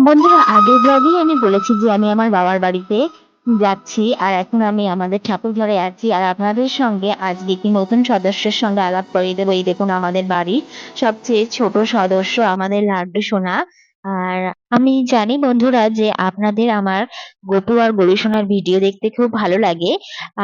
বন্ধুরা, আগের ব্লগেই আমি বলেছি যে আমি আমার বাবার বাড়িতে যাচ্ছি, আর এখন আমি আমাদের ঠাকুর ঘরে আছি। আর আপনাদের সঙ্গে আজকে একটি নতুন সদস্যের সঙ্গে আলাপ করিয়ে দেবো। এই দেখুন, আমাদের বাড়ির সবচেয়ে ছোট সদস্য আমাদের লাড্ডু সোনা। আর আমি জানি বন্ধুরা যে আপনাদের আমার গপু আর গরু সোনার ভিডিও দেখতে খুব ভালো লাগে।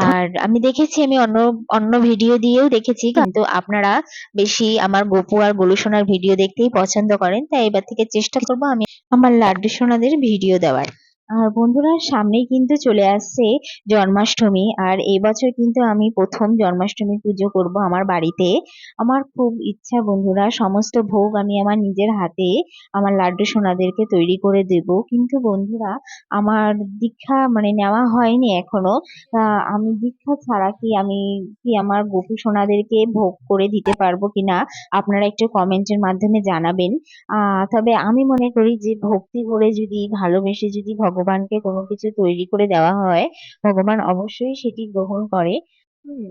আর আমি দেখেছি, আমি অন্য অন্য ভিডিও দিয়েও দেখেছি, কিন্তু আপনারা বেশি আমার গপু আর গরু সোনার ভিডিও দেখতেই পছন্দ করেন। তাই এবার থেকে চেষ্টা করবো আমি আমার লাড্ডু সোনাদের ভিডিও দেওয়ার। আর বন্ধুরা, সামনেই কিন্তু চলে আসছে জন্মাষ্টমী, আর এই বছর কিন্তু আমি প্রথম জন্মাষ্টমী পুজো করব আমার বাড়িতে। আমার খুব ইচ্ছা বন্ধুরা, সমস্ত ভোগ আমি আমার নিজের হাতে আমার লাড্ডু সোনাদেরকে তৈরি করে দেব। কিন্তু বন্ধুরা, আমার দীক্ষা মানে নেওয়া হয়নি এখনো। আমি দীক্ষা ছাড়া কি আমার গোপী সোনাদেরকে ভোগ করে দিতে পারবো কিনা, আপনারা একটু কমেন্টের মাধ্যমে জানাবেন। তবে আমি মনে করি যে ভক্তি করে যদি, ভালোবেসে যদি ভগবানকে কোনো কিছু তৈরি করে দেওয়া হয়, ভগবান অবশ্যই সেটি গ্রহণ করে। হুম।